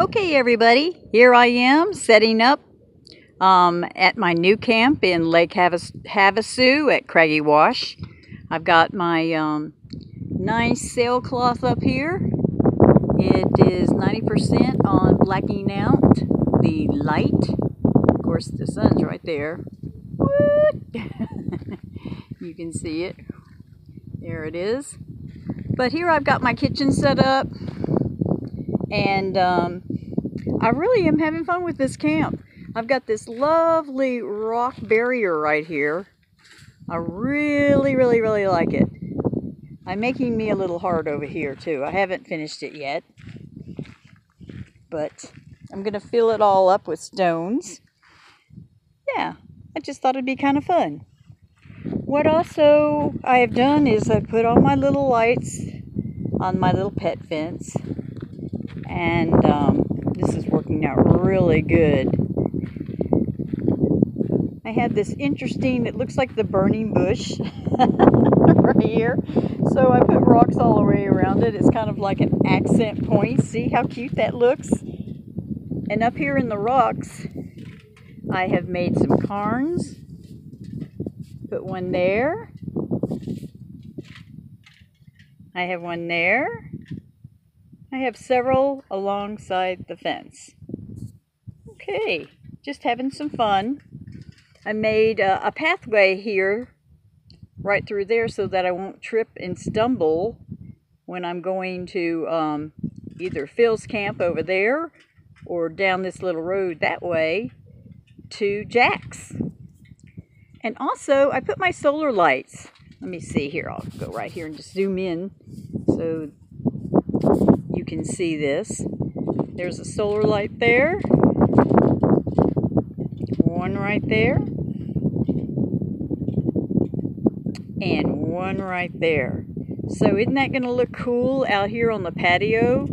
Okay, everybody, here I am setting up at my new camp in Lake Havasu at Craggy Wash. I've got my nice sailcloth up here. It is 90% on blacking out the light. Of course, the sun's right there. You can see it. There it is. But here I've got my kitchen set up, and I really am having fun with this camp. I've got this lovely rock barrier right here. I really like it. I'm making me a little hard over here too. I haven't finished it yet, but I'm gonna fill it all up with stones. Yeah, I just thought it'd be kind of fun. What also I have done is I put all my little lights on my little pet fence, and this is working out really good. I had this interesting, it looks like the burning bush right here, so I put rocks all the way around it. It's kind of like an accent point. See how cute that looks? And up here in the rocks I have made some cairns. Put one there. I have one there. I have several alongside the fence. Okay, just having some fun. I made a pathway here right through there so that I won't trip and stumble when I'm going to either Phil's camp over there or down this little road that way to Jack's. And also I put my solar lights. Let me see here. I'll go right here and just zoom in so you can see this. There's a solar light there. One right there. And one right there. So isn't that going to look cool out here on the patio,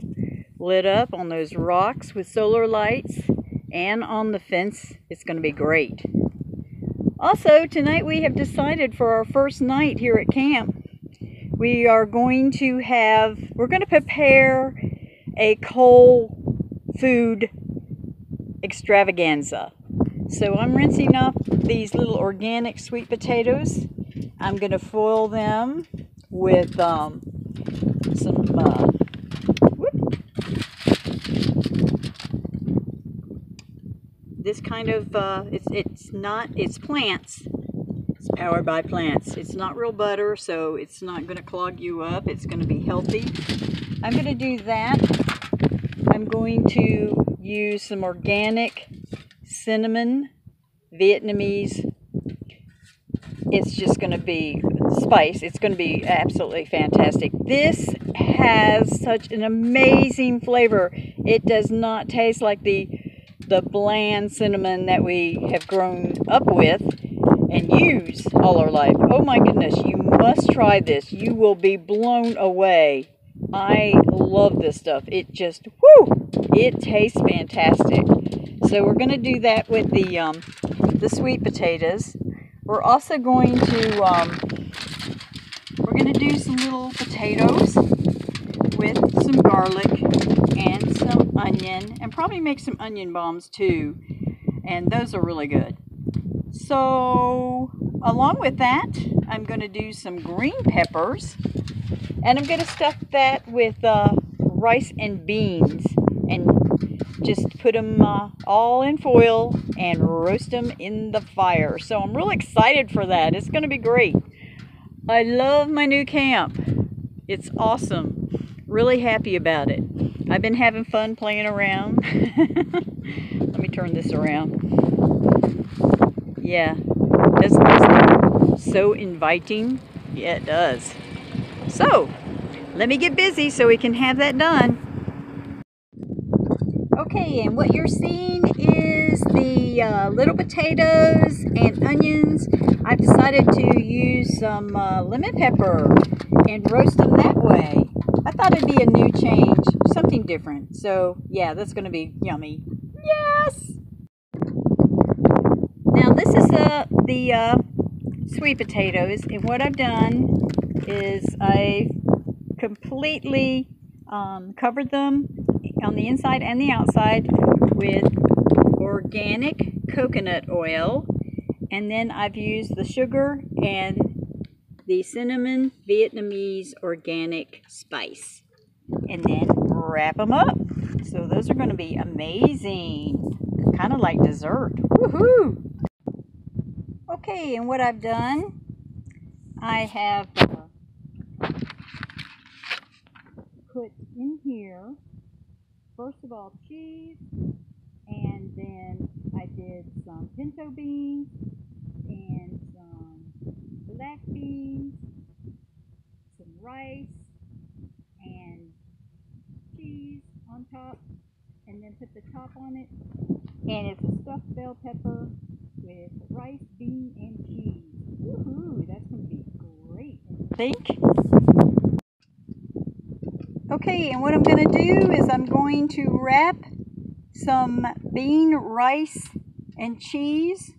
lit up on those rocks with solar lights, and on the fence? It's going to be great. Also, tonight we have decided for our first night here at camp, we're going to prepare a cold food extravaganza. So I'm rinsing off these little organic sweet potatoes. I'm going to foil them with this kind of, it's plants. It's powered by plants. It's not real butter, so it's not going to clog you up. It's going to be healthy. I'm going to do that. I'm going to use some organic cinnamon, Vietnamese. It's just going to be spice. It's going to be absolutely fantastic. This has such an amazing flavor. It does not taste like the bland cinnamon that we have grown up with and use all our life. Oh my goodness, you must try this. You will be blown away. I love this stuff. It just, whoo, it tastes fantastic. So we're going to do that with the sweet potatoes. We're also going to, do some little potatoes with some garlic and some onion, and probably make some onion bombs too, and those are really good. So along with that, I'm going to do some green peppers, and I'm going to stuff that with rice and beans, and just put them all in foil and roast them in the fire. So I'm really excited for that. It's going to be great. I love my new camp. It's awesome. Really happy about it. I've been having fun playing around. Let me turn this around. Yeah, doesn't this look so inviting? Yeah, it does. So, let me get busy so we can have that done. Okay, and what you're seeing is the little potatoes and onions. I've decided to use some lemon pepper and roast them that way. I thought it'd be a new change, something different. So yeah, that's going to be yummy. Yes! Now this is the sweet potatoes, and what I've done is I completely covered them on the inside and the outside with organic coconut oil. And then I've used the sugar and the cinnamon Vietnamese organic spice. And then wrap them up. So those are going to be amazing. Kind of like dessert. Woohoo! Okay, and what I've done, I have put in here, first of all, cheese, and then I did some pinto beans and some black beans, some rice, and cheese on top, and then put the top on it, and it's a stuffed bell pepper with rice, bean, and cheese. Woohoo! That's going to be great, I think. Okay, and what I'm going to do is I'm going to wrap some bean, rice, and cheese,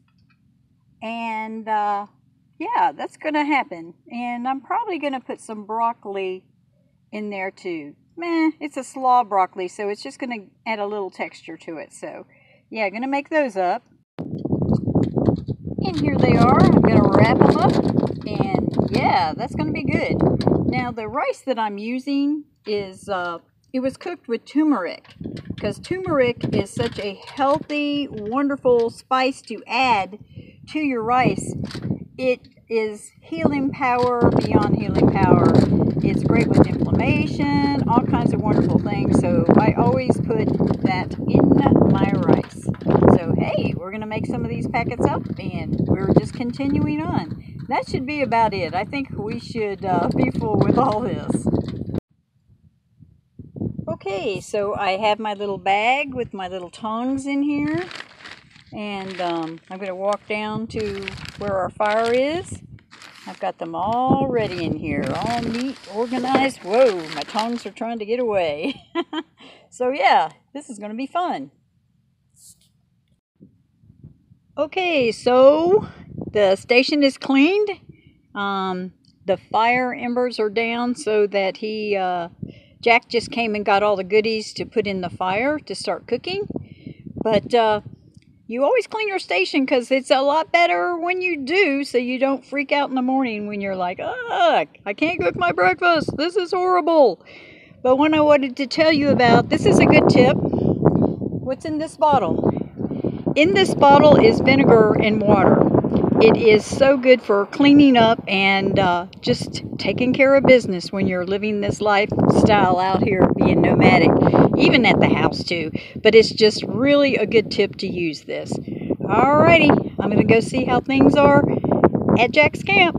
and yeah, that's going to happen. And I'm probably going to put some broccoli in there too. Meh, it's a slaw broccoli, so it's just going to add a little texture to it. So yeah, going to make those up. And here they are. I'm going to wrap them up, and yeah, that's going to be good. Now the rice that I'm using is, it was cooked with turmeric, because turmeric is such a healthy, wonderful spice to add to your rice. It is healing power beyond healing power. It's great with inflammation, all kinds of wonderful things. So I always put that in my rice. So hey, we're going to make some of these packets up, and we're just continuing on. That should be about it. I think we should be full with all this. Okay, so I have my little bag with my little tongs in here, and I'm going to walk down to where our fire is. I've got them all ready in here, all neat, organized. Whoa, my tongs are trying to get away. So yeah, this is going to be fun. Okay, so the station is cleaned. The fire embers are down so that Jack just came and got all the goodies to put in the fire to start cooking. But you always clean your station, because it's a lot better when you do, so you don't freak out in the morning when you're like, I can't cook my breakfast. This is horrible. But what I wanted to tell you about, this is a good tip. What's in this bottle? In this bottle is vinegar and water. It is so good for cleaning up and just taking care of business when you're living this lifestyle out here, being nomadic, even at the house too. But it's just really a good tip to use this. Alrighty, I'm going to go see how things are at Jack's camp.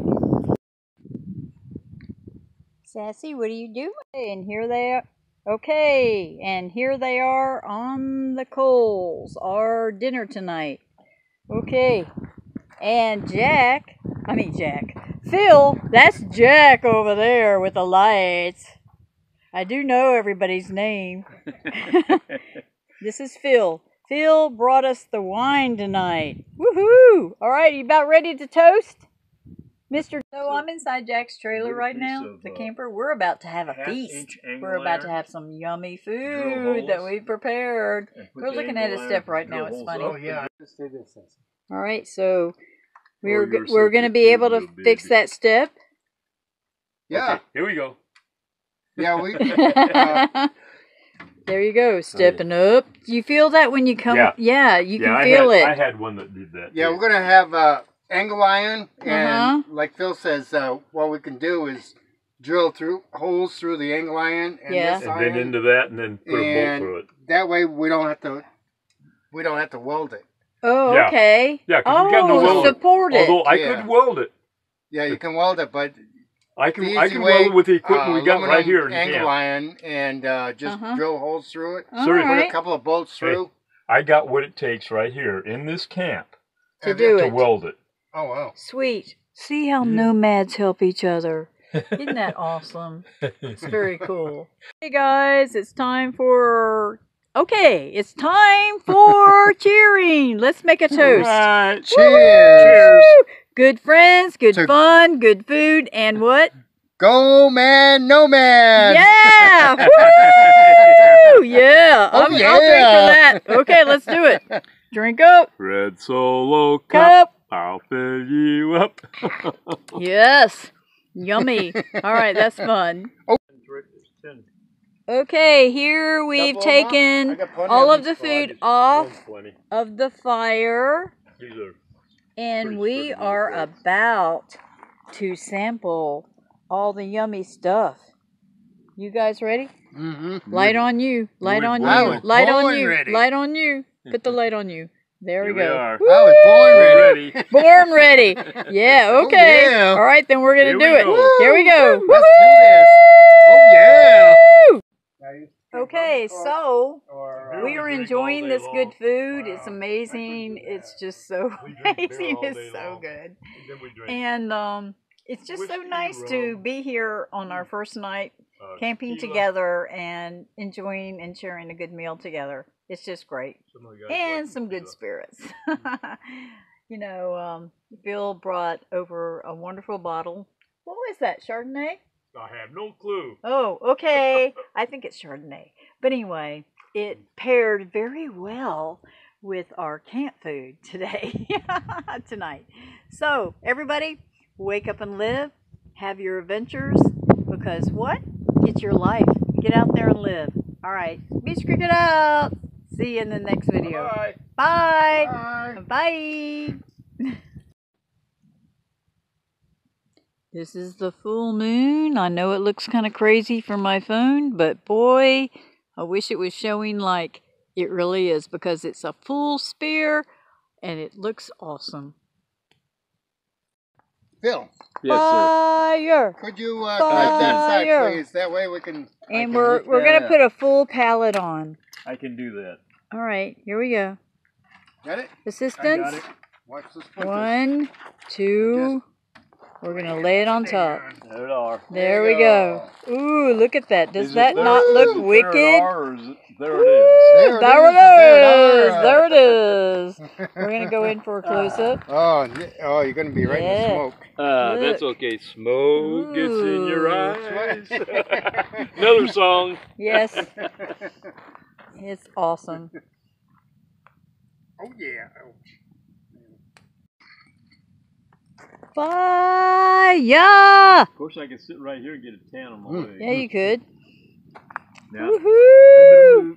Sassy, what are you doing? And here they are. Okay, and here they are on the coals, our dinner tonight. Okay. And Phil, that's Jack over there with the lights. I do know everybody's name. This is Phil. Phil brought us the wine tonight. Woohoo! All right, you about ready to toast? So I'm inside Jack's trailer right now, the camper. We're about to have a feast. We're about to have some yummy food that we prepared. We're looking at a step right now. It's funny. Oh yeah. All right, so we're going to be able to fix that step. Yeah. Okay, here we go. Yeah, we. There you go, stepping up. Do you feel that when you come? Yeah, you can feel it. I had one that did that. Yeah, we're gonna have angle iron, and like Phil says, what we can do is drill holes through the angle iron and this iron, then into that, and then put a bolt through it. That way, we don't have to weld it. Oh, okay. Yeah, because we got no weld. Support it. Although I could weld it. Yeah, you can weld it, but I can weld it with the equipment we got right here. Angle iron and just drill holes through it. Put a couple of bolts through. I got what it takes right here in this camp to weld it. Oh wow! Sweet. See how nomads help each other. Isn't that awesome? It's very cool. Hey guys, it's time for cheering. Let's make a toast. Right. Cheers. Good friends, good fun, good food, and what? Go man, no man. Yeah. Woo! Woo! Yeah. Oh, I'll drink for that. Okay, let's do it. Drink up. Red Solo Cup. I'll fill you up. Yes. Yummy. All right, that's fun. Okay, here we've taken all of the food off of the fire. And we are about to sample all the yummy stuff. You guys ready? Mm-hmm. Light on you. Light on you. Light on you. Light on you. Put the light on you. There we go. I was born ready. Born ready. Yeah, okay. Oh, yeah. All right, then we're going to do it. Here we go. Let's do this. Oh, yeah. Okay, so we are enjoying this good food. It's amazing. It's just so amazing. It's so good. And it's just so nice to be here on our first night camping together and enjoying and sharing a good meal together. It's just great. And some good spirits. You know, Bill brought over a wonderful bottle. What was that, Chardonnay? I have no clue. Oh, okay. I think it's Chardonnay. But anyway, it paired very well with our camp food today, tonight. So, everybody, wake up and live. Have your adventures. Because what? It's your life. Get out there and live. All right. Beachcricket out. See you in the next video. Bye. Bye. Bye. This is the full moon. I know it looks kind of crazy from my phone, but boy, I wish it was showing like it really is because it's a full sphere and it looks awesome. Phil. Yes, Fire! Could you cut that side, please? That way we can... And we're going to put a full palette on. I can do that. All right, here we go. Got it? Assistance. I got it. Watch the splinters. 1, 2... We're going to lay it on top. There it are. There we go. Ooh, look at that. Does that not look wicked? There it is. There it is. We're going to go in for a close-up. Oh, you're going to be right in the smoke. That's okay. Smoke gets in your eyes. Another song. Yes. It's awesome. Oh, yeah. Fire! Of course, I could sit right here and get a tan on my leg. Yeah, you could. Now, Woohoo!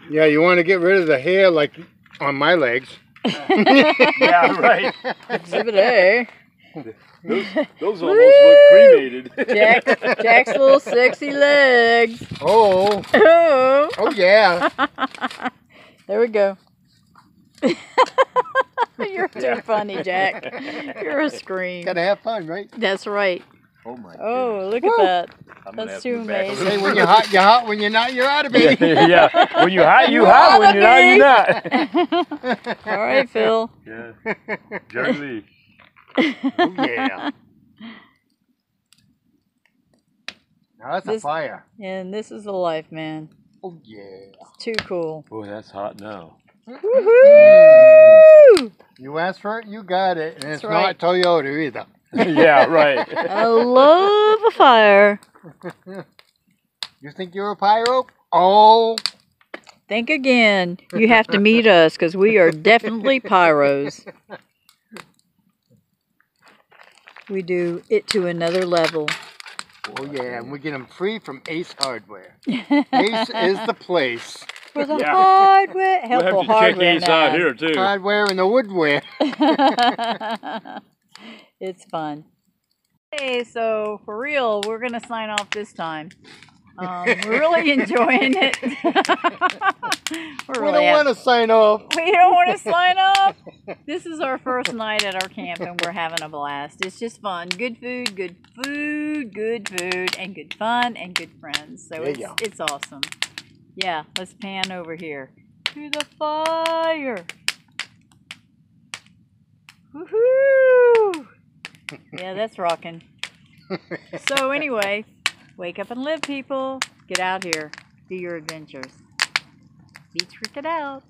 Yeah, you want to get rid of the hair like on my legs. Yeah, right. Exhibit A. Those almost look cremated. Jack's little sexy legs. Oh. Oh. Oh, yeah. There we go. You're too funny, Jack. You're a scream. Gotta have fun, right? That's right. Oh, my Oh, look Woo. at that. That's too amazing. Hey, when you're hot, you're hot. When you're not, you're out of it. Yeah. When you're hot, you hot. When you're not, you're not. All right, Phil. Yeah. Jerry. Oh, yeah. Now that's a fire. And this is the life, man. Oh, yeah. It's too cool. Boy, that's hot now. Woohoo! You asked for it, you got it. And it's right. not Toyota either. Yeah, right. I love a fire. You think you're a pyro? Oh. Think again. You have to meet us because we are definitely pyros. We do it to another level. Oh, yeah. And we get them free from Ace Hardware. Ace is the place. For the hardware. We'll have to check Ace out here, too. Hardware and the woodware. It's fun. Okay, so for real, we're going to sign off this time. We're really enjoying it. We don't want to sign off. We don't want to sign off. This is our first night at our camp and we're having a blast. It's just fun. Good food, good and good fun and good friends. So it's awesome. Yeah, let's pan over here to the fire. Woohoo! Yeah, that's rocking. So anyway, wake up and live, people. Get out here. Do your adventures. Beachcricket out.